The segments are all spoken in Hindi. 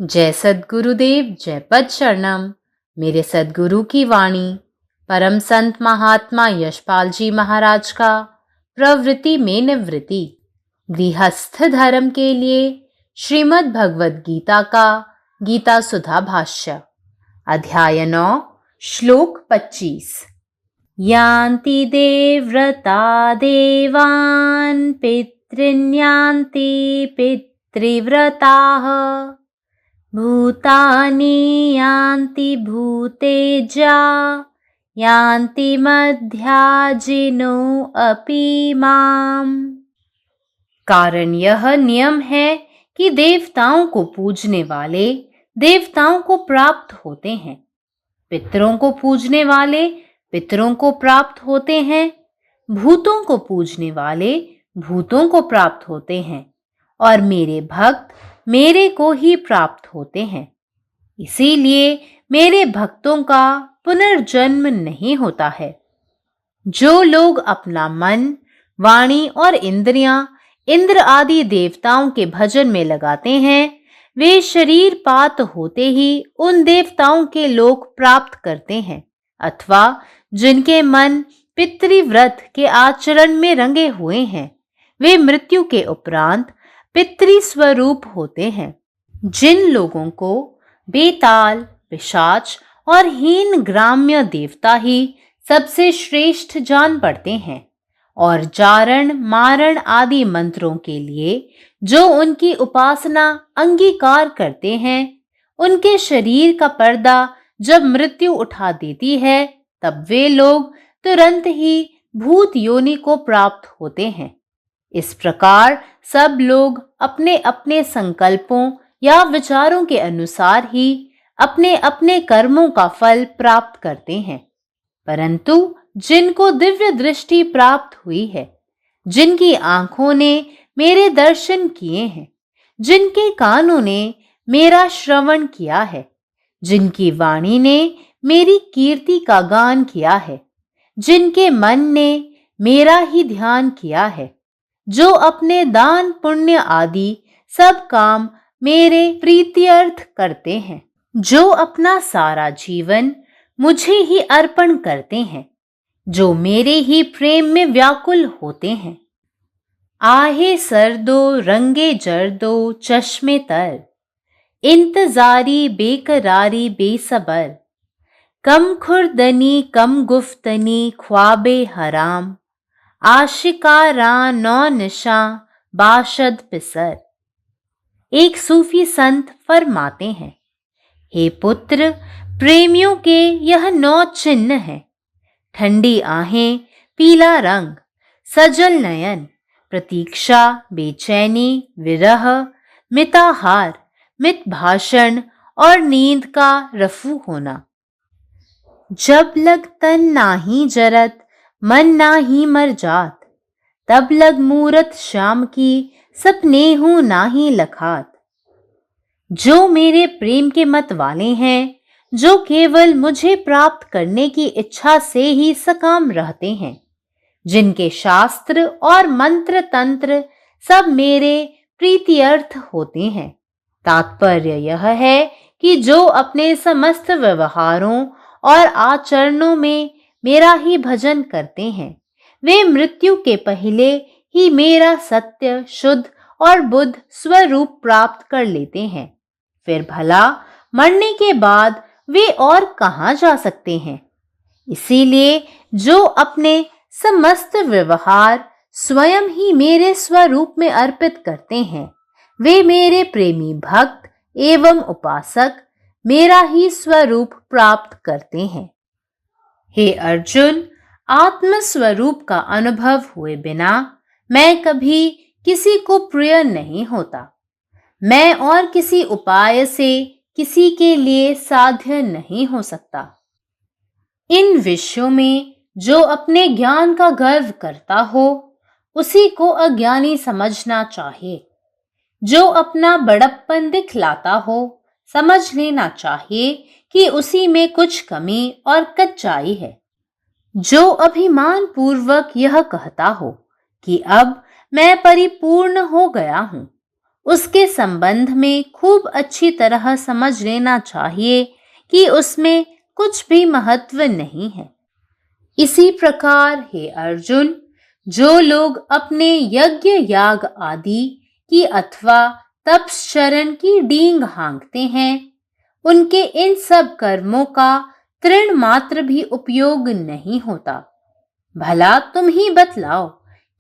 जय सद्गुरुदेव, जय पद शरणम। मेरे सद्गुरु की वाणी परम संत महात्मा यशपाल जी महाराज का प्रवृत्ति में निवृत्ति गृहस्थ धर्म के लिए श्रीमद् भगवद गीता का गीता सुधा भाष्य अध्याय 9 श्लोक 25। यान्ति देवव्रता देवान् पितॄन्यान्ति पितृव्रताः भूतानि यान्ति भूतेजा यान्ति मध्याजिनो अपि माम्। कारण यह नियम है कि देवताओं को पूजने वाले देवताओं को प्राप्त होते हैं, पितरों को पूजने वाले पितरों को प्राप्त होते हैं, भूतों को पूजने वाले भूतों को प्राप्त होते हैं और मेरे भक्त मेरे को ही प्राप्त होते हैं। इसीलिए मेरे भक्तों का पुनर्जन्म नहीं होता है। जो लोग अपना मन, वाणी और इंद्रियां इंद्र आदि देवताओं के भजन में लगाते हैं, वे शरीर पात होते ही उन देवताओं के लोक प्राप्त करते हैं, अथवा जिनके मन पितृव्रत के आचरण में रंगे हुए हैं, वे मृत्यु के उपरांत पितृ स्वरूप होते हैं। जिन लोगों को बेताल, पिशाच और हीन ग्राम्य देवता ही सबसे श्रेष्ठ जान पड़ते हैं और जारण मारण आदि मंत्रों के लिए जो उनकी उपासना अंगीकार करते हैं, उनके शरीर का पर्दा जब मृत्यु उठा देती है, तब वे लोग तुरंत ही भूत योनि को प्राप्त होते हैं। इस प्रकार सब लोग अपने अपने संकल्पों या विचारों के अनुसार ही अपने अपने कर्मों का फल प्राप्त करते हैं। परंतु जिनको दिव्य दृष्टि प्राप्त हुई है, जिनकी आंखों ने मेरे दर्शन किए हैं, जिनके कानों ने मेरा श्रवण किया है, जिनकी वाणी ने मेरी कीर्ति का गान किया है, जिनके मन ने मेरा ही ध्यान किया है, जो अपने दान पुण्य आदि सब काम मेरे प्रीत्यर्थ करते हैं, जो अपना सारा जीवन मुझे ही अर्पण करते हैं, जो मेरे ही प्रेम में व्याकुल होते हैं। आहे सरदो रंगे जर्दो चश्मे तर, इंतजारी बेकरारी बेसबर, कम खुर्दनी कम गुफ्तनी ख्वाबे हराम, आशिकारा नौ निशा बाशद पिसर। एक सूफी संत फरमाते हैं, हे पुत्र, प्रेमियों के यह 9 चिन्ह हैं। ठंडी आहें, पीला रंग, सजल नयन, प्रतीक्षा, बेचैनी, विरह, मिताहार, मित भाषण और नींद का रफू होना। जब लग तन नाही जरत मन नाही मर जात, तब लग मूरत श्याम की सपने हूं नाही लखात। जो मेरे प्रेम के मत वाले हैं, जो केवल मुझे प्राप्त करने की इच्छा से ही सकाम रहते हैं, जिनके शास्त्र और मंत्र तंत्र सब मेरे प्रीत्यर्थ होते हैं। तात्पर्य यह है कि जो अपने समस्त व्यवहारों और आचरणों में मेरा ही भजन करते हैं, वे मृत्यु के पहले ही मेरा सत्य, शुद्ध और बुद्ध स्वरूप प्राप्त कर लेते हैं। फिर भला मरने के बाद वे और कहां जा सकते हैं? इसीलिए जो अपने समस्त व्यवहार स्वयं ही मेरे स्वरूप में अर्पित करते हैं, वे मेरे प्रेमी भक्त एवं उपासक मेरा ही स्वरूप प्राप्त करते हैं। हे अर्जुन, आत्म स्वरूप का अनुभव हुए बिना मैं कभी किसी को प्रिय नहीं होता। मैं और किसी उपाय से किसी के लिए साध्य नहीं हो सकता। इन विषयों में जो अपने ज्ञान का गर्व करता हो, उसी को अज्ञानी समझना चाहिए। जो अपना बड़प्पन दिखलाता हो, समझ लेना चाहिए कि उसी में कुछ कमी और कच्चाई है। जो अभिमान पूर्वक यह कहता हो कि अब मैं परिपूर्ण हो गया हूं, उसके संबंध में खूब अच्छी तरह समझ लेना चाहिए कि उसमें कुछ भी महत्व नहीं है। इसी प्रकार हे अर्जुन, जो लोग अपने यज्ञ याग आदि की अथवा तपश्चरण की डींग हाँकते हैं, उनके इन सब कर्मों का तृण मात्र भी उपयोग नहीं होता। भला तुम ही बतलाओ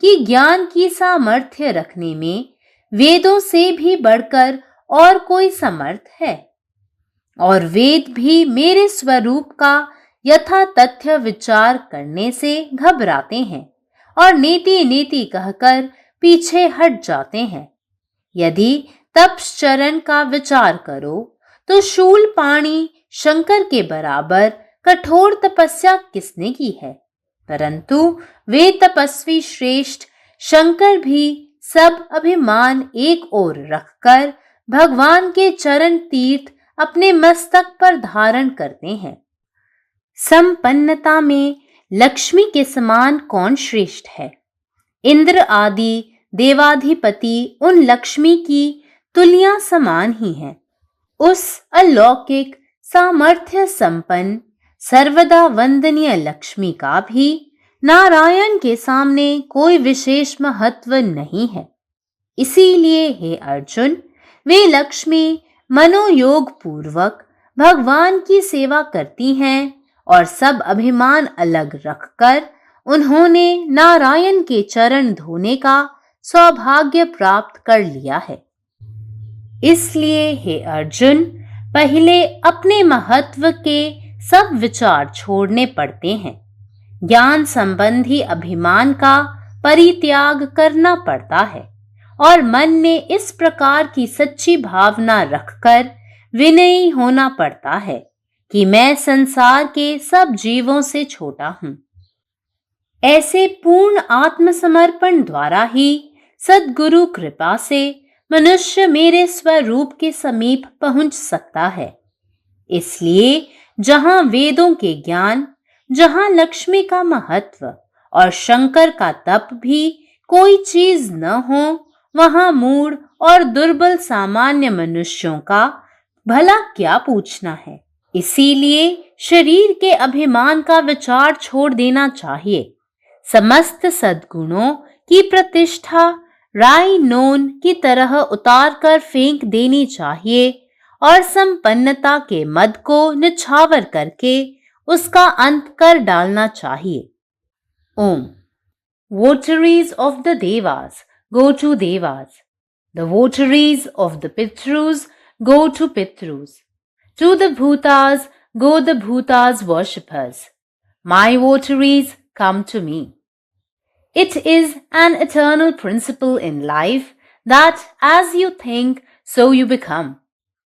कि ज्ञान की सामर्थ्य रखने में वेदों से भी बढ़कर और कोई समर्थ है? और वेद भी मेरे स्वरूप का यथा तथ्य विचार करने से घबराते हैं और नेति नेति कहकर पीछे हट जाते हैं। यदि तपश्चरण का विचार करो तो शूलपाणी शंकर के बराबर कठोर तपस्या किसने की है? परंतु वे तपस्वी श्रेष्ठ शंकर भी सब अभिमान एक ओर रखकर भगवान के चरण तीर्थ अपने मस्तक पर धारण करते हैं। संपन्नता में लक्ष्मी के समान कौन श्रेष्ठ है? इंद्र आदि देवाधिपति उन लक्ष्मी की तुल्य समान ही हैं। उस अलौकिक सामर्थ्य संपन्न सर्वदा वंदनीय लक्ष्मी का भी नारायण के सामने कोई विशेष महत्व नहीं है। इसीलिए हे अर्जुन, वे लक्ष्मी मनोयोग पूर्वक भगवान की सेवा करती हैं और सब अभिमान अलग रखकर उन्होंने नारायण के चरण धोने का सौभाग्य प्राप्त कर लिया है। इसलिए हे अर्जुन, पहले अपने महत्व के सब विचार छोड़ने पड़ते हैं। ज्ञान संबंधी अभिमान का परित्याग करना पड़ता है और मन में इस प्रकार की सच्ची भावना रखकर विनयी होना पड़ता है कि मैं संसार के सब जीवों से छोटा हूं। ऐसे पूर्ण आत्मसमर्पण द्वारा ही सद्गुरु कृपा से मनुष्य मेरे स्वरूप के समीप पहुंच सकता है। इसलिए जहां वेदों के ज्ञान, जहां लक्ष्मी का महत्व और शंकर का तप भी कोई चीज न हो, वहां मूढ़ और दुर्बल सामान्य मनुष्यों का भला क्या पूछना है। इसीलिए शरीर के अभिमान का विचार छोड़ देना चाहिए। समस्त सद्गुणों की प्रतिष्ठा राई नोन की तरह उतार कर फेंक देनी चाहिए और संपन्नता के मद को निछावर करके उसका अंत कर डालना चाहिए। ओम। Votaries of the Devas go to Devas. The votaries of the Pitrus go to Pitrus. To the Bhutas go the Bhutas worshippers. My votaries come to me. It is an eternal principle in life that as you think, so you become.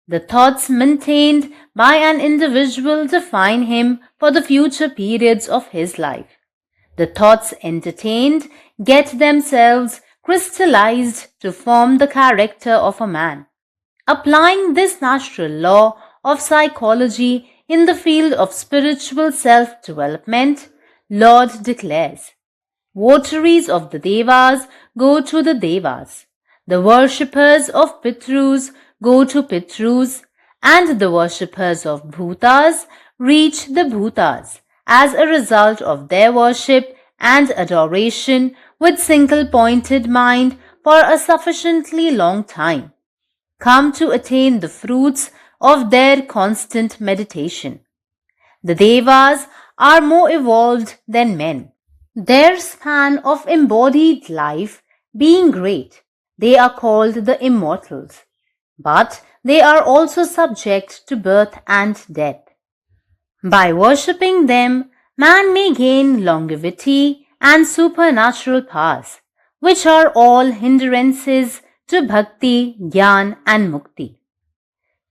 The thoughts maintained by an individual define him for the future periods of his life. The thoughts entertained get themselves crystallized to form the character of a man. Applying this natural law of psychology in the field of spiritual self-development, Lord declares, Votaries of the Devas go to the Devas. The worshippers of Pitrus go to Pitrus, and the worshippers of Bhutas reach the Bhutas as a result of their worship and adoration with single-pointed mind for a sufficiently long time, come to attain the fruits of their constant meditation. The Devas are more evolved than men. Their span of embodied life being great, they are called the immortals, but they are also subject to birth and death. By worshipping them, man may gain longevity and supernatural powers, which are all hindrances to bhakti, jnana and mukti.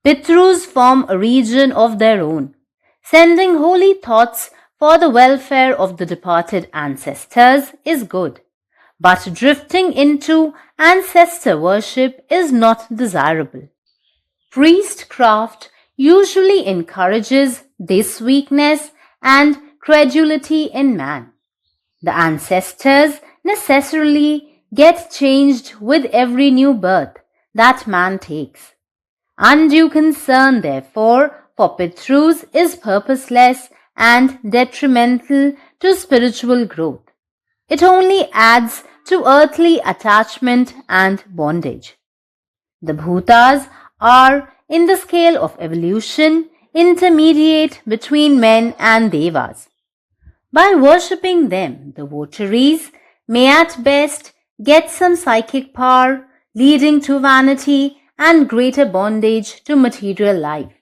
Pitrus form a region of their own, sending holy thoughts for the welfare of the departed ancestors is good, but drifting into ancestor worship is not desirable. Priestcraft usually encourages this weakness and credulity in man. The ancestors necessarily get changed with every new birth, that man takes. Undue concern, therefore, for Pitrus is purposeless and detrimental to spiritual growth. It only adds to earthly attachment and bondage. The Bhutas are, in the scale of evolution, intermediate between men and Devas. By worshipping them, the votaries may at best get some psychic power, leading to vanity and greater bondage to material life.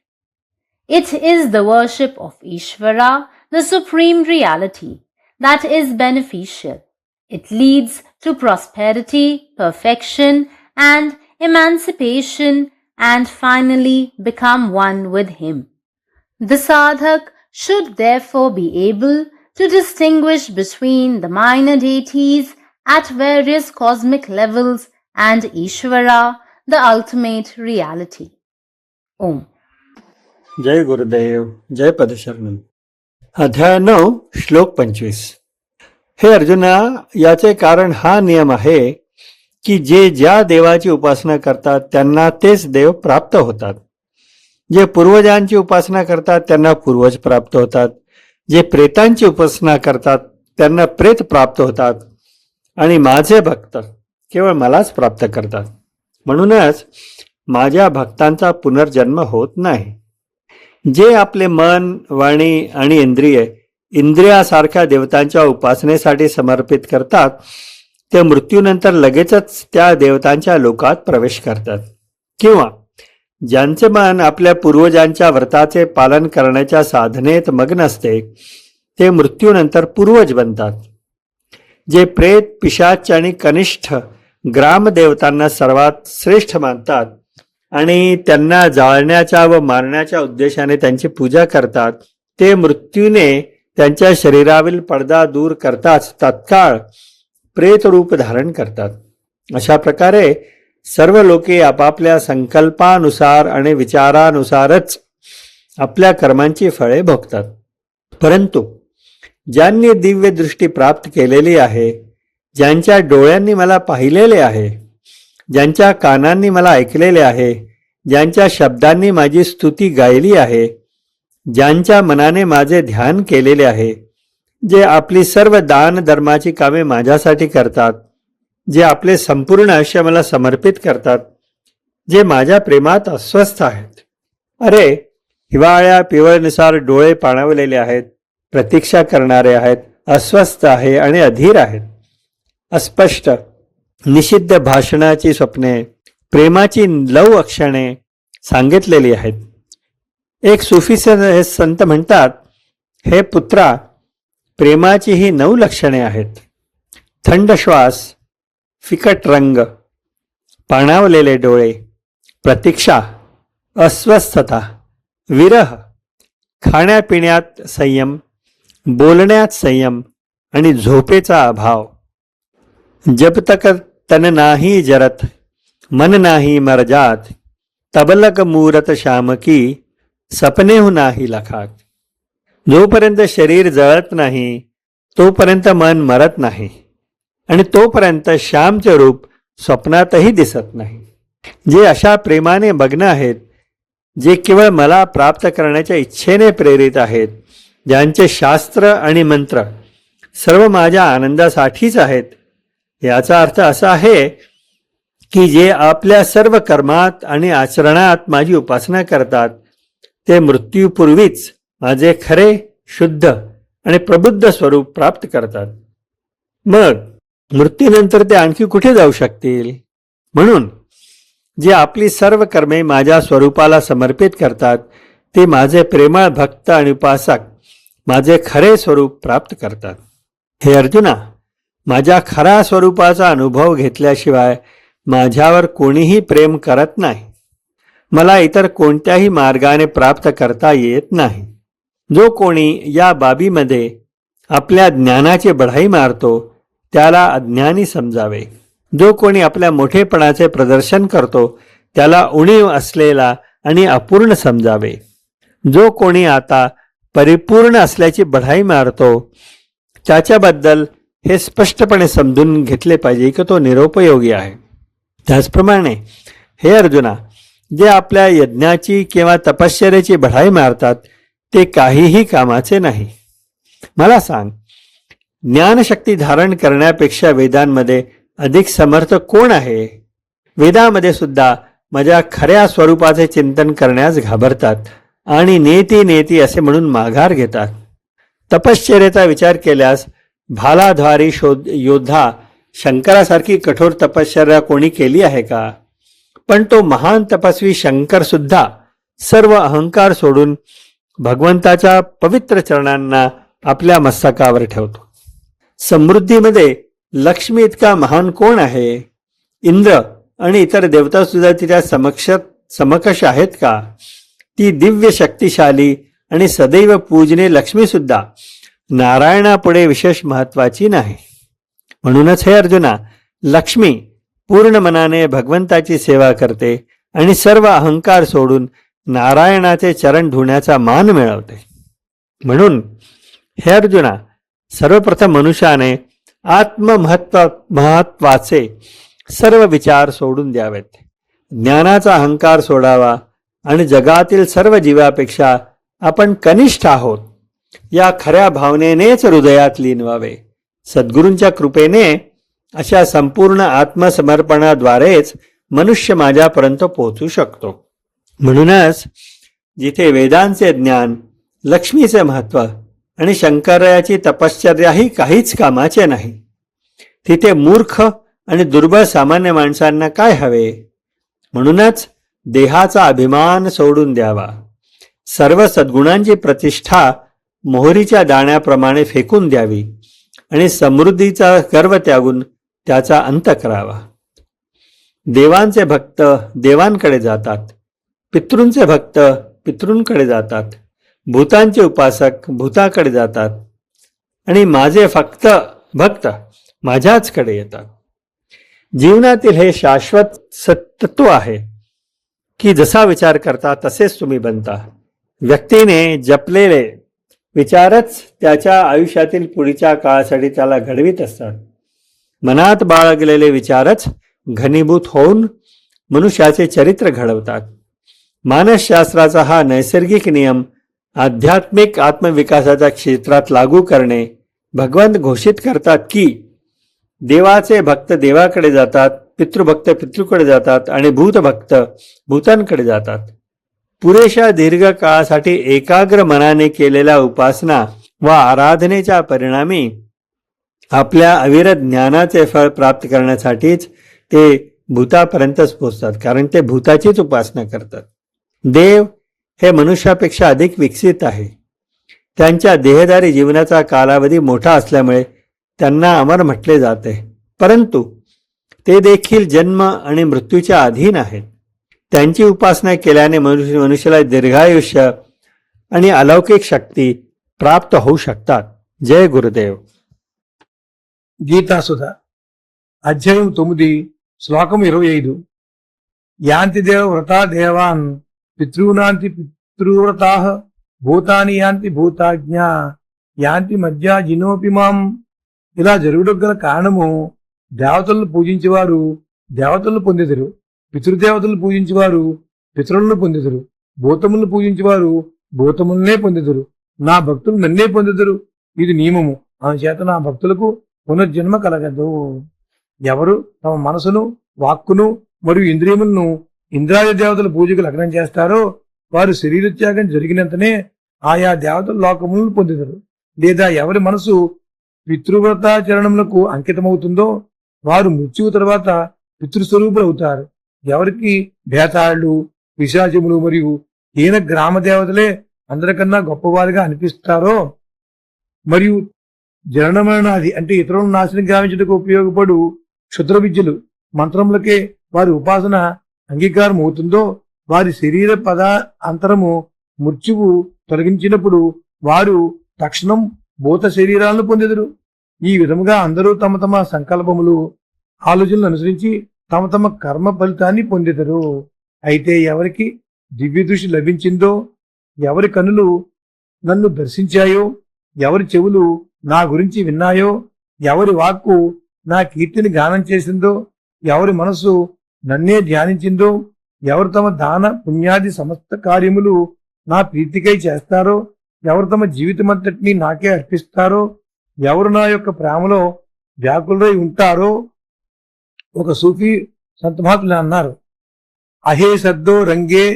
It is the worship of Ishvara, the supreme reality, that is beneficial. It leads to prosperity, perfection, and emancipation, and finally become one with him. The sadhak should therefore be able to distinguish between the minor deities at various cosmic levels and Ishvara, the ultimate reality. Om. जय गुरुदेव, जय पदशरण. अध्याय 9, श्लोक 25. हे अर्जुना, याचे कारण हा नियम आहे की जे ज्या देवाची उपासना करतात त्यांना तेच देव प्राप्त होतात. जे पूर्वजांची उपासना करतात त्यांना पूर्वज प्राप्त होतात. जे प्रेतांची उपासना करतात त्यांना प्रेत प्राप्त होतात. आणि माझे भक्त केवळ मलाच प्राप्त करतात. म्हणूनच माझ्या भक्तांचा पुनर्जन्म होत नाही. जे आपले मन, वाणी आणि इंद्रियासारख्या देवतांच्या उपासनेसाठी समर्पित करतात ते मृत्यूनंतर लगेचच त्या देवतांच्या लोकात प्रवेश करतात. किंवा ज्यांचे मन आपल्या पूर्वजांच्या व्रताचे पालन करण्याच्या साधनेत मग्न असते ते मृत्यूनंतर पूर्वज बनतात. जे प्रेत, पिशाच आणि कनिष्ठ ग्रामदेवतांना सर्वात श्रेष्ठ मानतात आणि त्यांना जाळण्याच्या व मारण्याच्या उद्देशाने त्यांची पूजा करतात ते मृत्यूने त्यांच्या शरीरावरील पडदा दूर करताच तत्काळ प्रेत रूप धारण करतात. अशा प्रकारे सर्व लोके आपापल्या संकल्पानुसार आणि विचारानुसारच आपल्या कर्मांची फळे भोगतात. परंतु ज्यांनी दिव्य दृष्टी प्राप्त केलेली आहे, ज्यांच्या डोळ्यांनी मला पाहिलेले आहे, ज्यांच्या कानांनी मला ऐकलेले आहे, ज्यांच्या शब्दांनी माझी स्तुती गायली आहे, ज्यांच्या मनाने माझे ध्यान केलेले आहे, जे आपली सर्व दान धर्माची कामे माझ्यासाठी करतात, जे आपले संपूर्ण आयुष्य मला समर्पित करतात, जे माझ्या प्रेमात अस्वस्थ आहेत. अरे, हिवाळ्या पिवळनुसार डोळे पाणावलेले आहेत, प्रतीक्षा करणारे आहेत, अस्वस्थ आहे आणि अधीर आहेत. अस्पष्ट निषिद्ध भाषणाची स्वप्ने, प्रेमाची लव अक्षणे सांगितलेली आहेत. एक सुफी संत म्हणतात, हे पुत्रा, प्रेमाची ही 9 लक्षणे आहेत. थंड श्वास, फिकट रंग, पाणावलेले डोळे, प्रतीक्षा, अस्वस्थता, विरह, खाण्यापिण्यात संयम, बोलण्यात संयम आणि झोपेचा अभाव. जब तक तन नाही जरत, मन नाही मर जात, तबलक मूरत श्याम की, सपनेहू नाही लखात. जोपर्यंत शरीर जळत नाही तोपर्यंत मन मरत नाही आणि तोपर्यंत श्यामचे रूप स्वप्नातही दिसत नाही. जे अशा प्रेमाने मग्न आहेत, जे केवळ मला प्राप्त करण्याच्या इच्छेने प्रेरित आहेत, ज्यांचे शास्त्र आणि मंत्र सर्व माझ्या आनंदासाठीच आहेत, याचा अर्थ असा आहे की जे आपल्या सर्व कर्मात आणि आचरणात माझी उपासना करतात ते मृत्यूपूर्वीच माझे खरे, शुद्ध आणि प्रबुद्ध स्वरूप प्राप्त करतात. मग मृत्यूनंतर ते आणखी कुठे जाऊ शकतील? म्हणून जे आपली सर्व कर्मे माझ्या स्वरूपाला समर्पित करतात ते माझे प्रेमळ भक्त आणि उपासक माझे खरे स्वरूप प्राप्त करतात. हे अर्जुना, माझ्या खऱ्या स्वरूपाचा अनुभव घेतल्याशिवाय माझ्यावर कोणीही प्रेम करत नाही. मला इतर कोणत्याही मार्गाने प्राप्त करता येत नाही. जो कोणी या बाबीमध्ये आपल्या ज्ञानाची बढाई मारतो त्याला अज्ञानी समजावे. जो कोणी आपल्या मोठेपणाचे प्रदर्शन करतो त्याला उणीव असलेला आणि अपूर्ण समजावे. जो कोणी आता परिपूर्ण असल्याची बढाई मारतो त्याच्याबद्दल हे स्पष्टपणे समजून घेतले पाहिजे की तो निरुपयोगी आहे. त्याचप्रमाणे हे अर्जुना, जे आपल्या यज्ञाची किंवा तपश्चर्याची बढाई मारतात ते काहीही कामाचे नाही. मला सांग, ज्ञानशक्ती धारण करण्यापेक्षा वेदांमध्ये अधिक समर्थ कोण आहे? वेदामध्ये सुद्धा माझ्या खऱ्या स्वरूपाचे चिंतन करण्यास घाबरतात आणि नेती नेती असे म्हणून माघार घेतात. तपश्चर्याचा विचार केल्यास भालाधारी योद्धा शंकरासारखी कठोर तपश्चर्या कोणी केली आहे का? पण तो महान तपस्वी शंकर सुद्धा सर्व अहंकार सोडून भगवंताच्या पवित्र चरणांना आपल्या मस्तकावर ठेवतो. समृद्धीमध्ये लक्ष्मी इतका महान कोण आहे? इंद्र आणि इतर देवता सुद्धा तिच्या समकष आहेत का? ती दिव्य शक्तिशाली आणि सदैव पूजने लक्ष्मी सुद्धा नारायणापुढे विशेष महत्वाची नाही. म्हणूनच हे अर्जुना, लक्ष्मी पूर्ण मनाने भगवंताची सेवा करते आणि सर्व अहंकार सोडून नारायणाचे चरण धुण्याचा मान मिळवते. म्हणून हे अर्जुना, सर्वप्रथम मनुष्याने महत्वाचे सर्व विचार सोडून द्यावेत. ज्ञानाचा अहंकार सोडावा आणि जगातील सर्व जीवापेक्षा आपण कनिष्ठ आहोत या खऱ्या भावनेनेच हृदयात लीन व्हावे. सद्गुरूंच्या कृपेने अशा संपूर्ण आत्मसमर्पणाद्वारेच मनुष्य माझ्यापर्यंत पोहोचू शकतो. म्हणूनच जिथे वेदांचे ज्ञान, लक्ष्मीचे महत्त्व आणि शंकराची तपश्चर्याही काहीच कामाचे नाही, तिथे मूर्ख आणि दुर्बळ सामान्य माणसांना काय हवे? म्हणूनच देहाचा अभिमान सोडून द्यावा. सर्व सद्गुणांची प्रतिष्ठा मोहरीच्या दाण्याप्रमाणे फेकून द्यावी आणि समृद्धीचा गर्व त्यागून त्याचा अंत करावा. देवांचे भक्त देवांकडे जातात, पितृंचे भक्त पितृंकडे जातात, भूतांचे उपासक भूताकडे जातात आणि माझे फक्त भक्त माझ्याचकडे येतात. जीवनातील हे शाश्वत सत्त्व आहे की जसा विचार करता तसेच तुम्ही बनता. व्यक्तीने जपलेले विचारच त्याच्या आयुष्यातील पुढच्या काळासाठी त्याला घडवीत असतात. मनात बाळगलेले विचारच घनीभूत होऊन मनुष्याचे चरित्र घडवतात. मानसशास्त्राचा हा नैसर्गिक नियम आध्यात्मिक आत्मविकासाच्या क्षेत्रात लागू करणे भगवंत घोषित करतात की देवाचे भक्त देवाकडे जातात, पितृभक्त पितृकडे जातात आणि भूतभक्त भूतांकडे जातात. पुरेशा दीर्घ काळासाठी एकाग्र मनाने केलेल्या उपासना व आराधनेच्या परिणामी आपल्या अविरत ज्ञानाचे फळ प्राप्त करण्यासाठीच ते भूतापर्यंतच पोचतात, कारण ते भूताचीच उपासना करतात. देव हे मनुष्यापेक्षा अधिक विकसित आहे. त्यांच्या देहधारी जीवनाचा कालावधी मोठा असल्यामुळे त्यांना अमर म्हटले जाते, परंतु ते देखील जन्म आणि मृत्यूच्या अधीन आहेत. त्यांची उपासना केल्याने मनुष्याला दीर्घायुष्य आणि अलौकिक शक्ती प्राप्त होऊ शकतात. जय गुरुदेव. గీతాసుధ అధ్యాయం 9 శ్లోకం 25. యాంతి దేవ వ్రతా దేవాన్ పితॄనాంతి పితృవ్రతాః భూతాని యాంతి భూతాజ్ఞా యాంతి మధ్యా జినోపి మాం. ఇలా జరుగుటకు గల కారణము దేవతలను పూజించేవారు దేవతలను పొందెదరు, పితృదేవతలను పూజించేవారు పితరులను పొందెదరు, భూతములను పూజించేవారు భూతములనే పొందెదరు. నా భక్తులు నన్నే పొందెదరు, ఇది నియమము. అందుచేత నా భక్తులకు పునర్జన్మ కలగదు. ఎవరు తమ మనసును, వాక్కును మరియు ఇంద్రియములను ఇంద్రాది దేవతల పూజకు లగ్నం చేస్తారో వారు శరీరత్యాగం జరిగినంతనే ఆయా దేవతల లోకములను పొందుతారు. లేదా ఎవరి మనసు పితృవ్రతాచరణములకు అంకితమవుతుందో వారు మృత్యువు తర్వాత పితృస్వరూపులు అవుతారు. ఎవరికి భేతాళులు, పిశాచములు మరియు హీన గ్రామ దేవతలే అందరికన్నా గొప్పవారిగా అనిపిస్తారో మరియు జననమరణాది అంటే ఇతరులను నాశనం గావించుటకు ఉపయోగపడు క్షుద్ర విద్యలు, మంత్రములకే వారి ఉపాసన అంగీకారం అవుతుందో వారి శరీర అంతరము మృత్యువు తొలగించినప్పుడు వారు తక్షణం భూత శరీరాలను పొందెదరు. ఈ విధముగా అందరూ తమ తమ సంకల్పములు, ఆలోచనలు అనుసరించి తమ తమ కర్మ ఫలితాన్ని పొందెదరు. అయితే ఎవరికి దివ్య దృష్టి లభించిందో, ఎవరి కనులు నన్ను దర్శించాయో, ఎవరి చెవులు నా గురించి విన్నాయో, ఎవరి వాక్కు నా కీర్తిని గానం చేసిందో, ఎవరి మనసు నన్నే ధ్యానించిందో, ఎవరు తమ దాన పుణ్యాది సమస్త కార్యములు నా ప్రీతికై చేస్తారో, ఎవరు తమ జీవితమంతటినీ నాకే అర్పిస్తారో, ఎవరు నా యొక్క ప్రేమలో వ్యాకులై ఉంటారో, ఒక సూఫీ సంతమహాత్ములు అన్నారు, అహే సద్దో రంగే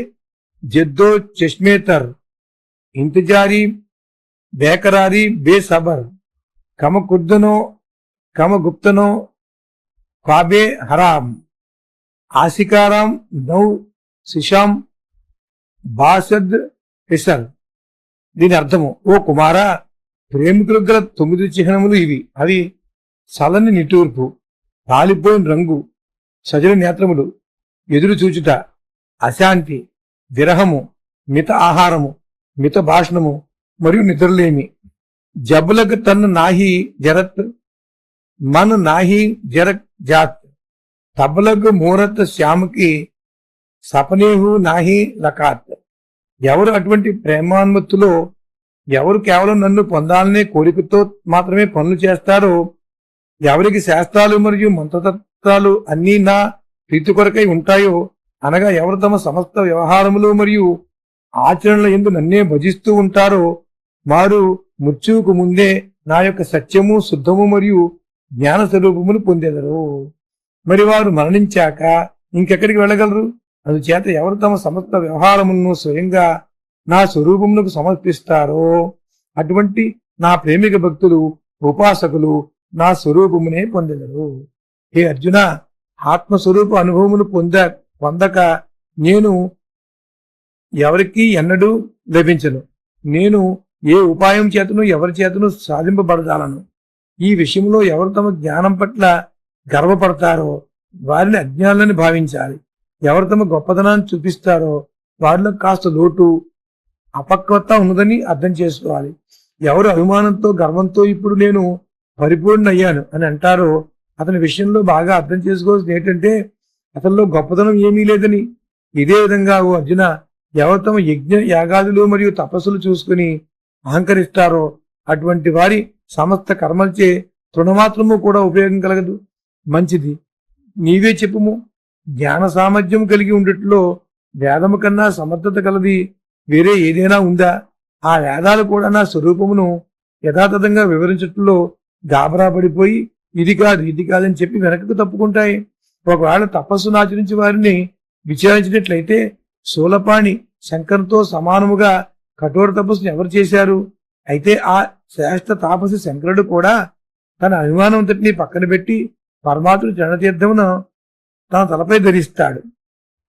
జద్దో చష్మేతర్ ఇంతజారీ బేకరారీ బేసబర్ కమ కుర్దనో కమ గుప్తనో క్వాబే హరాం ఆసికారాం నౌ శిషాం బాసద్ పిసర్. దీని అర్థము, ఓ కుమారా, ప్రేమికులకు గల 9 చిహ్నములు ఇవి. అవి చల్లని నిట్టూర్పు, రాలిపోయిన రంగు, సజల నేత్రములు, ఎదురు చూచుట, అశాంతి, విరహము, మిత ఆహారము, మిత భాషణము మరియు నిద్రలేమి. జబ్బులకు తన్ను నాహి జరత్ మన్ నాహి జరక్ జాత్ తబలకు మూరత్ శ్యామకి సపనేహు నాహి లకాత్. ఎవరు అటువంటి ప్రేమాన్మత్తులో, ఎవరు కేవలం నన్ను పొందాలనే కోరికతో మాత్రమే పనులు చేస్తారో, ఎవరికి శాస్త్రాలు మరియు మంత్రతత్వాలు అన్నీ నా ప్రీతి కొరకై ఉంటాయో, అనగా ఎవరు తమ సమస్త వ్యవహారములు మరియు ఆచరణల యందు నన్నే భజిస్తూ ఉంటారో, వారు మృత్యువుకు ముందే నా యొక్క సత్యము, శుద్ధము మరియు జ్ఞాన స్వరూపమును పొందెదరు. మరి వారు మరణించాక ఇంకెక్కడికి వెళ్ళగలరు? అందుచేత ఎవరు తమ సమస్త వ్యవహారములను స్వయంగా నా స్వరూపమునకు సమర్పిస్తారో, అటువంటి నా ప్రేమిక భక్తులు, ఉపాసకులు నా స్వరూపమునే పొందెదరు. హే అర్జున, ఆత్మస్వరూప అనుభవమును పొందక నేను ఎవరికి ఎన్నడూ లభించను. నేను ఏ ఉపాయం చేతను ఎవరి చేతను సాధింపబడదాలను. ఈ విషయంలో ఎవరు తమ జ్ఞానం పట్ల గర్వపడతారో వారిని అజ్ఞానులని భావించాలి. ఎవరు తమ గొప్పతనాన్ని చూపిస్తారో వారిలో కాస్త లోటు, అపక్వత ఉన్నదని అర్థం చేసుకోవాలి. ఎవరు అభిమానంతో, గర్వంతో ఇప్పుడు నేను పరిపూర్ణ అయ్యాను అని అంటారో అతని విషయంలో బాగా అర్థం చేసుకోవాల్సింది ఏంటంటే అతనిలో గొప్పతనం ఏమీ లేదని. ఇదే విధంగా ఓ అర్జున, ఎవరు తమ యజ్ఞ యాగాదులు మరియు తపస్సులు చూసుకుని అహంకరిస్తారో అటువంటి వారి సమస్త కర్మలచే తృణమాత్రము కూడా ఉపయోగం కలగదు. మంచిది, నీవే చెప్పుము. జ్ఞాన సామర్థ్యం కలిగి ఉండట్లో వేదము కన్నా సమర్థత కలది వేరే ఏదైనా ఉందా? ఆ వేదాలు కూడా నా స్వరూపమును యథాతథంగా వివరించట్లో గాబరా పడిపోయి ఇది కాదు ఇది కాదని చెప్పి వెనకకు తప్పుకుంటాయి. ఒకవేళ తపస్సును ఆచరించి వారిని విచారించినట్లయితే శూలపాణి శంకరుతో సమానముగా కఠోర తపస్సును ఎవరు చేశారు? అయితే ఆ శ్రేష్ఠ తాపసి శంకరుడు కూడా తన అభిమానంతటినీ పక్కన పెట్టి పరమాత్ముడి చరణతీర్థమును తన తలపై ధరిస్తాడు.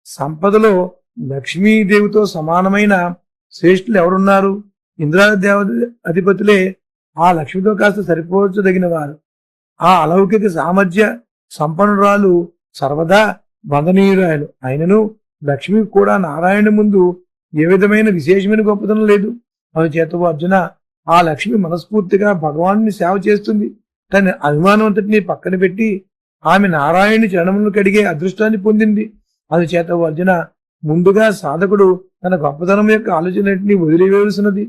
సంపదలో లక్ష్మీదేవితో సమానమైన శ్రేష్ఠులు ఎవరున్నారు? ఇంద్రాది దేవ అధిపతులే ఆ లక్ష్మితో కాస్త సరిపోల్చదగిన వారు. ఆ అలౌకిక సామర్థ్య సంపన్నురాలు సర్వదా వందనీయురాయలు. అయినను లక్ష్మి కూడా నారాయణ ముందు ఏ విధమైన విశేషమైన గొప్పతనం లేదు. అందుచేత అర్జున, ఆ లక్ష్మి మనస్ఫూర్తిగా భగవాను సేవ చేస్తుంది. తన అభిమానం అంతటినీ పక్కన పెట్టి ఆమె నారాయణుని చరణములను కడిగే అదృష్టాన్ని పొందింది. అందుచేత అర్జున, ముందుగా సాధకుడు తన గొప్పతనం యొక్క ఆలోచనని వదిలివేయవలసినది.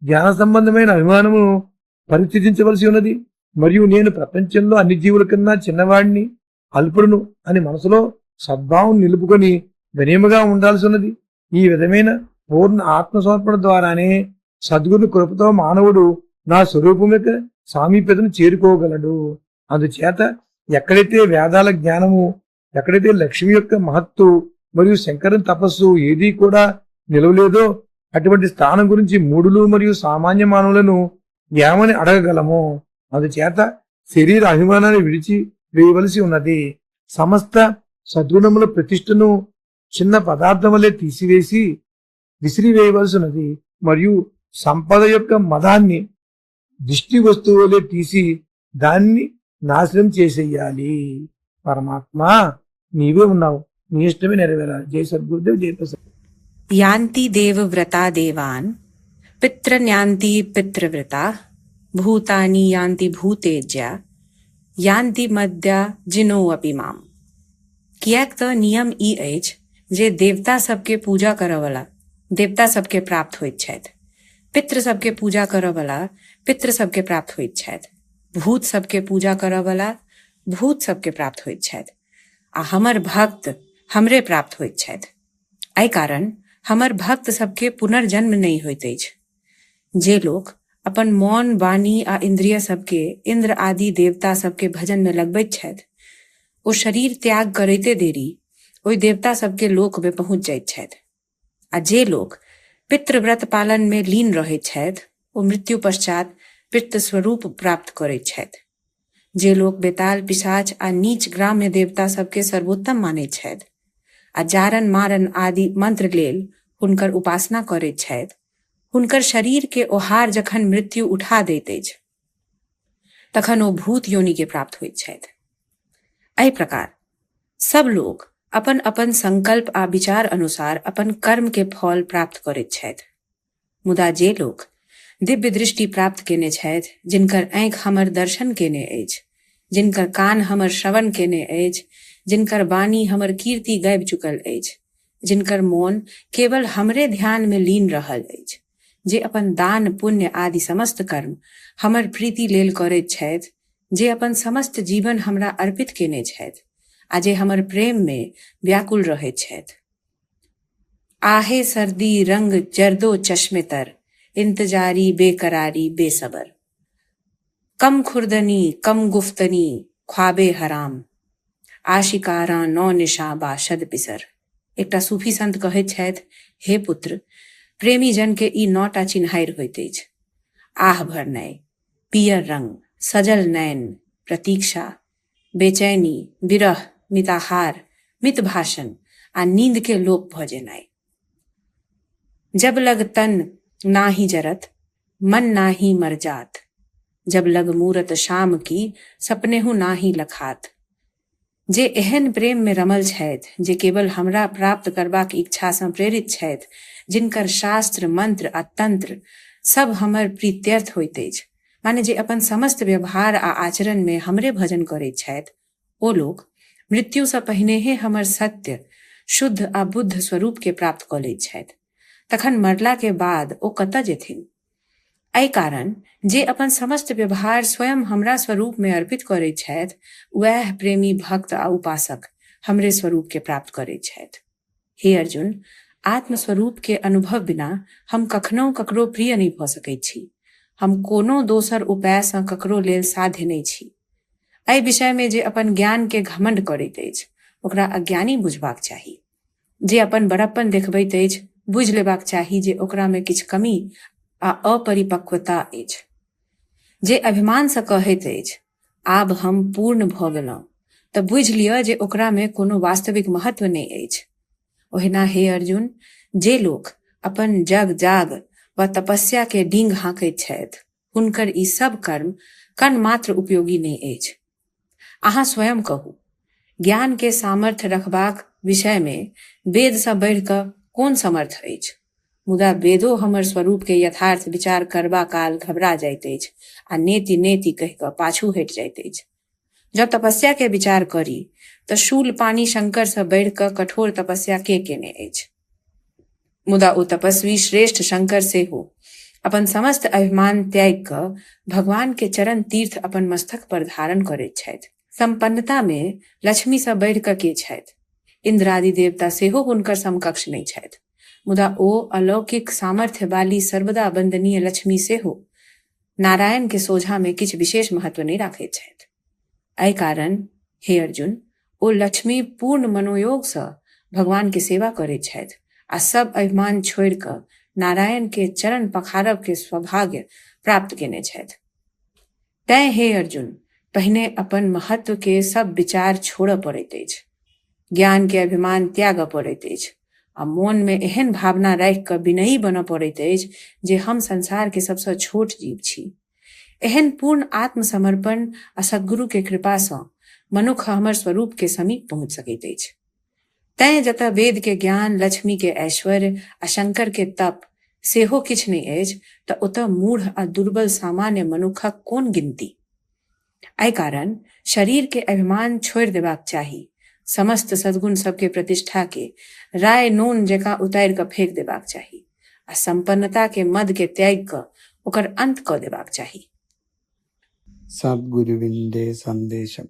జ్ఞాన సంబంధమైన అభిమానమును పరిత్యజించవలసి ఉన్నది. మరియు నేను ప్రపంచంలో అన్ని జీవుల కన్నా చిన్నవాడిని, అల్పుడును అని మనసులో సద్భావం నిలుపుకొని వినయముగా ఉండాల్సి ఉన్నది. ఈ విధమైన పూర్ణ ఆత్మసమర్పణ ద్వారానే సద్గురు కృపతో మానవుడు నా స్వరూపం యొక్క సామీప్యతను చేరుకోగలడు. అందుచేత ఎక్కడైతే వేదాల జ్ఞానము, ఎక్కడైతే లక్ష్మి యొక్క మహత్తు మరియు శంకరుని తపస్సు ఏదీ కూడా నిలవలేదో అటువంటి స్థానం గురించి మూఢులు మరియు సామాన్య మానవులను ఏమని అడగగలము? అందుచేత శరీర అభిమానాన్ని విడిచి వేయవలసి ఉన్నది. సమస్త సద్గుణముల ప్రతిష్టను చిన్న పదార్థం వల్లే తీసివేసి విసిరివేయవలసి ఉన్నది. మరియు సంపద యొక్క మదాన్ని దిష్టి వస్తువు వల్లే తీసి దాన్ని నాశనం చేసేయాలి. పరమాత్మ నీవే ఉన్నావు, నీ ఇష్టమే నెరవేరాలి. జై సద్గురుదేవ్, జై ప్రసాద్. యాంతి దేవవ్రతా దేవాన్ పితృన్యాంతి పితృవ్రతా భూతాని యాంతి భూతేజ్య యాంతి મધ્ય जिनो अपि माम. कियाक तो नियम ई अछि जे देवता सबके पूजा करय वाला देवता सबके प्राप्त होइत छथि, पितृ सबके पूजा करय वाला पितृ सबके प्राप्त होइत छथि, भूत सबके पूजा करय वाला भूत सबके प्राप्त होइत छथि, आ हमर भक्त हमरे प्राप्त होइत छथि. एहि कारण हमर भक्त सबके पुनर्जन्म नहीं होइत अछि। जे लोग अपन मौन वाणी आ इंद्रिय सबके इंद्र आदि देवता सबके भजन में लगबैत छथि, ओ शरीर त्याग करैते देरी ओहि देवता सबके लोक में पहुंच जाइत छथि। आ जे लोग पितृव्रत पालन में लीन रहैत छथि, ओ मृत्यु पश्चात पितृ स्वरूप प्राप्त करैत छथि। जे लोग बेताल पिशाच आ नीच ग्राम्य देवता सबके सर्वोत्तम मानैत छथि आ जारन मारन आदि मंत्र लेल हुनकर उपासना करैत छथि, हुनकर शरीर के ओहार जखन मृत्यु उठा दैत अछि तखन ओ भूत योनि के प्राप्त होइत छथि। एहि प्रकार सब लोग अपन अपन संकल्प आ विचार अनुसार अपन कर्म के फल प्राप्त करैत छथि। मुदा जे लोग दिव्य दृष्टि प्राप्त केने छथि, जिनकर आँखि हमर दर्शन केने अछि, जिनकर कान हमर श्रवण केने अछि, जिनकर वाणी हमर कीर्ति गाबि चुकल अछि, जिनकर मोन केवल हमरे ध्यान में लीन रहल अछि, जे अपन दान पुण्य आदि समस्त कर्म हमर प्रीति लेल करैत छथि, जे अपन समस्त जीवन हमरा अर्पित केने छथि आ जे हमर प्रेम में व्याकुल रहैत छथि। आहे सर्दी रंग जर्दो चश्मे तर, इंतजारी बेकरारी बेसबर, कम खुर्दनी कम गुफ्तनी ख्वाबे हराम, आशिकारा नौ निशा बाशद पिसर। एकटा सूफी संत कहैत छथि, हे पुत्र, प्रेमी जन के ई 9टा चिन्हारि होइत अछि, आह भरनाइ, पियर रंग, सजल नैन, प्रतीक्षा, बेचैनी, विरह, मिताहार, मित भाषण आ नींद के लोप भ जेनाइ। जब लग तन नाही जरत, मन नाही मर जात, जब लग मूरत शाम की सपनेहु नाही लखात। जे एहन प्रेम में रमल छथि, जे केवल हमरा प्राप्त करबाक इच्छा सँ प्रेरित छथि, जिनकर शास्त्र मंत्र आ तंत्र सब हमर प्रीत्यर्थ होइत अछि, माने जे अपन समस्त व्यवहार आ आचरण में हमरे भजन करैत छथि, ओ लोग मृत्यु सँ पहिनेहे हमर सत्य शुद्ध आ बुद्ध स्वरूप के प्राप्त कऽ लैत छथि। तखन मरला के बाद ओ कतऽ जेथिन? एहि कारण जे अपन समस्त व्यवहार स्वयं हमरा स्वरूप में अर्पित करैत छथि, वह प्रेमी भक्त आ उपासक हमरे स्वरूप के प्राप्त करैत छथि। हे अर्जुन, आत्मस्वरूप के अनुभव बिना हम कखनो ककरो प्रिय नहीं भऽ सकैत छी। हम कोनो दोसर उपाय सँ ककरो लेल साध्य नहीं छी। एहि विषय में जे अपन ज्ञान के घमंड करैत अछि, ओकरा अज्ञानी बुझबाक चाही। जे अपन बड़प्पन देखबैत अछि, बुझि लेबाक चाही जे ओकरा में किछु कमी आ अपरिपक्वता अछि। जे अभिमान सँ कहैत अछि, आब हम पूर्ण भऽ गेलहुँ, तऽ बुझि लिअ जे ओकरा में कोनो वास्तविक महत्व नहीं अछि। ओहिना हे अर्जुन, जे लोग अपन जग जाग व तपस्या के डींग हाँकैत छथि, हुनकर ई सब कर्म कण मात्र उपयोगी नहीं अछि। अहाँ स्वयं कहू, ज्ञान के सामर्थ्य रखबाक विषय में वेद सँ बढ़ि कऽ कोन समर्थ अछि? मुदा वेदो हमर स्वरूप के यथार्थ विचार करबा काल घबरा जाइत अछि आ नेति नेति कहि कऽ पाछू हटि जाइत अछि। जब तपस्या के विचार करी तऽ शूल पानी शंकर सँ बढ़ि कऽ कठोर तपस्या के केने अछि। मुदा ओ तपस्वी श्रेष्ठ शंकर सेहो अपन समस्त अभिमान त्याग कऽ भगवान के चरण तीर्थ अपन मस्तक पर धारण करैत छथि। संपन्नता में लक्ष्मी सँ बढ़ि कऽ के छथि? इंद्र आदि देवता सेहो हुनकर समकक्ष नहीं छथि। मुदा ओ अलौकिक सामर्थ्य वाली सर्वदा वंदनीय लक्ष्मी सेहो नारायण के सोझा में किछु विशेष महत्व नहीं राखैत छथि। एहि कारण हे अर्जुन, ओ लक्ष्मी पूर्ण मनोयोग सँ भगवान के सेवा करैत छथि आ सब अभिमान छोड़ि कऽ नारायण के चरण पखारब के सौभाग्य प्राप्त केने छथि। तैं हे अर्जुन, पहिने अपन महत्व के सब विचार छोड़ऽ पड़ैत अछि, ज्ञान के अभिमान त्यागऽ पड़ैत अछि आ मोन में एहन भावना राखि कऽ विनयी बनऽ पड़ैत अछि जे हम संसार के सबसँ छोट जीव छी। एहन पूर्ण आत्मसमर्पण आ सद्गुरु के कृपा सँ मनुष्य हमर स्वरूप के समीप पहुँच सकैत अछि। तैं जतऽ वेद के ज्ञान, लक्ष्मी के ऐश्वर्य आ शंकर के तप सेहो किछु नहीं अछि, तऽ ओतऽ मूढ़ आ दुर्बल सामान्य मनुष्यक कोन गिनती? एहि कारण शरीर के अभिमान छोड़ि देबाक चाही, समस्त सद्गुण सबके प्रतिष्ठा के राय नून जकाँ उतारि कऽ फेंक देबाक चाही आ संपन्नता के मद के त्याग कऽ ओकर अंत कऽ देबाक चाही। സദ്ഗുരുവിന്റെ സന്ദേശം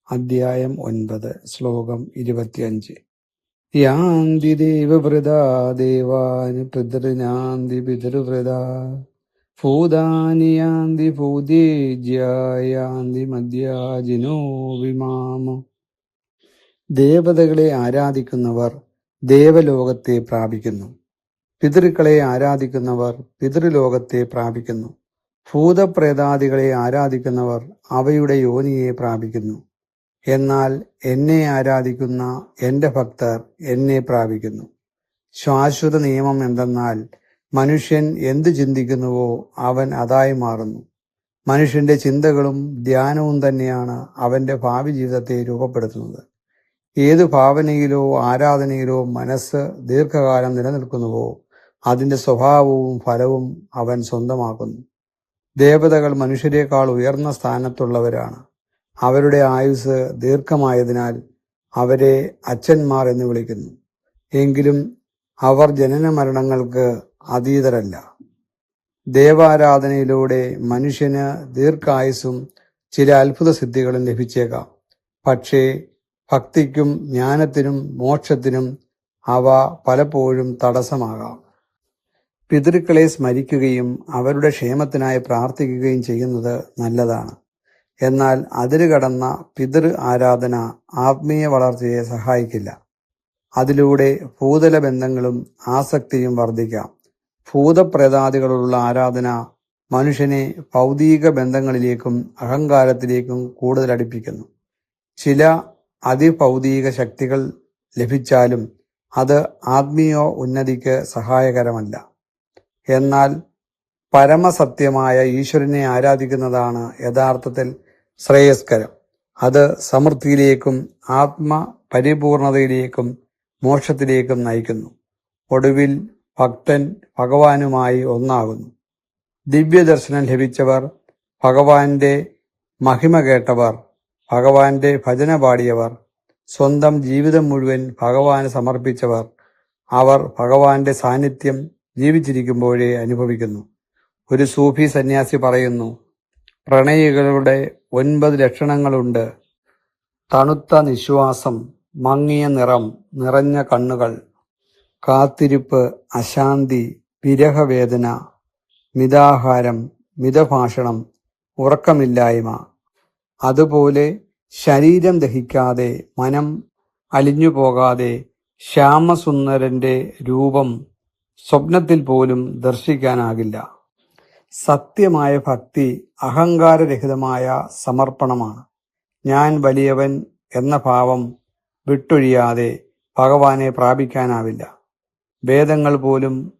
അധ്യായം 9 ശ്ലോകം 25 യാന്തി ദേവവ്രതാ ദേവാൻ പിതൃനാന്തി പിതൃവ്രതാ ഭൂതാനി യാന്തി ഭൂതേജ്യ യാന്തി മദ്യാജിനോ വിമാമ. ദേവതകളെ ആരാധിക്കുന്നവർ ദേവലോകത്തെ പ്രാപിക്കുന്നു. പിതൃക്കളെ ആരാധിക്കുന്നവർ പിതൃലോകത്തെ പ്രാപിക്കുന്നു. ഭൂതപ്രേതാദികളെ ആരാധിക്കുന്നവർ അവയുടെ യോനിയെ പ്രാപിക്കുന്നു. എന്നാൽ എന്നെ ആരാധിക്കുന്ന എൻ്റെ ഭക്തർ എന്നെ പ്രാപിക്കുന്നു. ശാശ്വത നിയമം എന്തെന്നാൽ മനുഷ്യൻ എന്തു ചിന്തിക്കുന്നുവോ അവൻ അതായി മാറുന്നു. മനുഷ്യന്റെ ചിന്തകളും ധ്യാനവും തന്നെയാണ് അവന്റെ ഭാവി ജീവിതത്തെ രൂപപ്പെടുത്തുന്നത്. ഏതു ഭാവനയിലോ ആരാധനയിലോ മനസ്സ് ദീർഘകാലം നിലനിൽക്കുന്നുവോ അതിന്റെ സ്വഭാവവും ഫലവും അവൻ സ്വന്തമാക്കുന്നു. ദേവതകൾ മനുഷ്യരെക്കാൾ ഉയർന്ന സ്ഥാനത്തുള്ളവരാണ്. അവരുടെ ആയുസ് ദീർഘമായതിനാൽ അവരെ അച്ഛന്മാർ എന്ന് വിളിക്കുന്നു. എങ്കിലും അവർ ജനന മരണങ്ങൾക്ക് അതീതരല്ല. ദേവാരാധനയിലൂടെ മനുഷ്യന് ദീർഘായുസ്സും ചില അത്ഭുത സിദ്ധികളും ലഭിച്ചേക്കാം. പക്ഷേ ഭക്തിക്കും ജ്ഞാനത്തിനും മോക്ഷത്തിനും അവ പലപ്പോഴും തടസ്സമാകാം. പിതൃക്കളെ സ്മരിക്കുകയും അവരുടെ ക്ഷേമത്തിനായി പ്രാർത്ഥിക്കുകയും ചെയ്യുന്നത് നല്ലതാണ്. എന്നാൽ അതിര് കടന്ന പിതൃ ആരാധന ആത്മീയ വളർച്ചയെ സഹായിക്കില്ല. അതിലൂടെ ഭൂതല ബന്ധങ്ങളും ആസക്തിയും വർദ്ധിക്കാം. ഭൂതപ്രേതാദികളുള്ള ആരാധന മനുഷ്യനെ ഭൗതിക ബന്ധങ്ങളിലേക്കും അഹങ്കാരത്തിലേക്കും കൂടുതൽ അടുപ്പിക്കുന്നു. ചില അതിഭൗതിക ശക്തികൾ ലഭിച്ചാലും അത് ആത്മീയ ഉന്നതിക്ക് സഹായകരമല്ല. എന്നാൽ പരമസത്യമായ ഈശ്വരനെ ആരാധിക്കുന്നതാണ് യഥാർത്ഥത്തിൽ ശ്രേയസ്കരം. അത് സമൃദ്ധിയിലേക്കും ആത്മപരിപൂർണതയിലേക്കും മോക്ഷത്തിലേക്കും നയിക്കുന്നു. ഒടുവിൽ ഭക്തൻ ഭഗവാനുമായി ഒന്നാകുന്നു. ദിവ്യദർശനം ലഭിച്ചവർ, ഭഗവാന്റെ മഹിമ കേട്ടവർ, ഭഗവാന്റെ ഭജന പാടിയവർ, സ്വന്തം ജീവിതം മുഴുവൻ ഭഗവാന് സമർപ്പിച്ചവർ, അവർ ഭഗവാന്റെ സാന്നിധ്യം ജീവിച്ചിരിക്കുമ്പോഴേ അനുഭവിക്കുന്നു. ഒരു സൂഫി സന്യാസി പറയുന്നു, പ്രണയികളുടെ 9 ലക്ഷണങ്ങളുണ്ട്. തണുത്ത നിശ്വാസം, മങ്ങിയ നിറം, നിറഞ്ഞ കണ്ണുകൾ, കാത്തിരിപ്പ്, അശാന്തി, വിരഹവേദന, മിതാഹാരം, മിതഭാഷണം, ഉറക്കമില്ലായ്മ. അതുപോലെ ശരീരം ദഹിക്കാതെ മനം അലിഞ്ഞു പോകാതെ ശ്യാമസുന്ദരന്റെ രൂപം സ്വപ്നത്തിൽ പോലും ദർശിക്കാനാകില്ല. സത്യമായ ഭക്തി അഹങ്കാരരഹിതമായ സമർപ്പണമാണ്. ഞാൻ വലിയവൻ എന്ന ഭാവം വിട്ടൊഴിയാതെ ഭഗവാനെ പ്രാപിക്കാനാവില്ല. വേദങ്ങൾ പോലും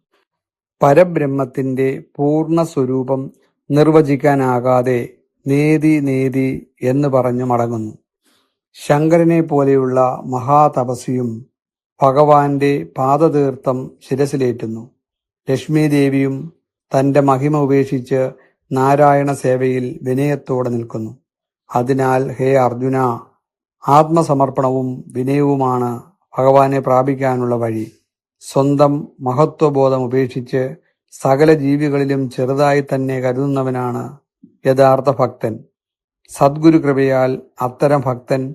പരബ്രഹ്മത്തിന്റെ പൂർണ്ണ സ്വരൂപം നിർവചിക്കാനാകാതെ നേതി നേതി എന്ന് പറഞ്ഞു മടങ്ങുന്നു. ശങ്കരനെ പോലെയുള്ള മഹാതപസ്വിയും ഭഗവാന്റെ പാദതീർത്ഥം ശിരസിലേറ്റുന്നു. ലക്ഷ്മി ദേവിയും തന്റെ മഹിമ ഉപേക്ഷിച്ച് നാരായണ സേവയിൽ വിനയത്തോടെ നിൽക്കുന്നു. അതിനാൽ ഹേ അർജുന, ആത്മസമർപ്പണവും വിനയവുമാണ് ഭഗവാനെ പ്രാപിക്കാനുള്ള വഴി. സ്വന്തം മഹത്വബോധം ഉപേക്ഷിച്ച് സകല ജീവികളിലും ചെറുതായി തന്നെ കരുതുന്നവനാണ് യഥാർത്ഥ ഭക്തൻ. സദ്ഗുരു കൃപയാൽ അത്തരം ഭക്തൻ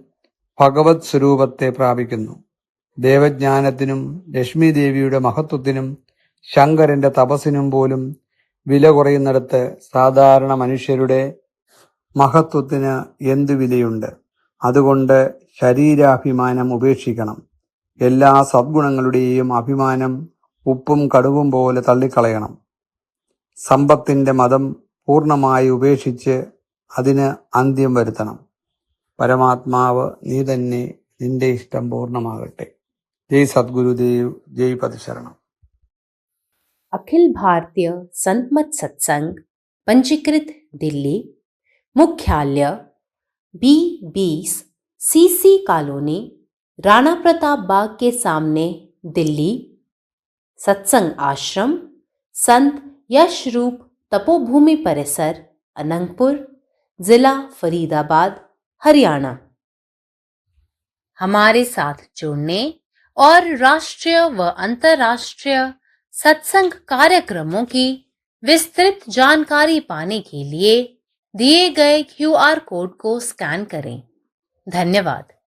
ഭഗവത് സ്വരൂപത്തെ പ്രാപിക്കുന്നു. ദേവജ്ഞാനത്തിനും ലക്ഷ്മി ദേവിയുടെ മഹത്വത്തിനും ശങ്കരന്റെ തപസ്സിനും പോലും വില കുറയുന്നിടത്ത് സാധാരണ മനുഷ്യരുടെ മഹത്വത്തിന് എന്തു വിലയുണ്ട്? അതുകൊണ്ട് ശരീരാഭിമാനം ഉപേക്ഷിക്കണം. എല്ലാ സദ്ഗുണങ്ങളുടെയും അഭിമാനം ഉപ്പും കടുവും പോലെ തള്ളിക്കളയണം. സമ്പത്തിന്റെ മതം പൂർണ്ണമായി ഉപേക്ഷിച്ച് അതിന് അന്ത്യം വരുത്തണം. പരമാത്മാവ് നീ തന്നെ, നിന്റെ ഇഷ്ടം പൂർണ്ണമാകട്ടെ. ജയ് സദ്ഗുരുദേവ്, ജയ് പതിശരണം. अखिल भारतीय संत मत सत्संग पंजीकृत दिल्ली, मुख्यालय B20 CC colony, Rana Pratap Bagh के सामने, दिल्ली। सत्संग आश्रम संत यश रूप तपोभूमि परिसर, अनंगपुर, जिला फरीदाबाद, हरियाणा। हमारे साथ जुड़ने और राष्ट्रीय व अंतर्राष्ट्रीय सत्संग कार्यक्रमों की विस्तृत जानकारी पाने के लिए दिए गए QR कोड को स्कैन करें। धन्यवाद।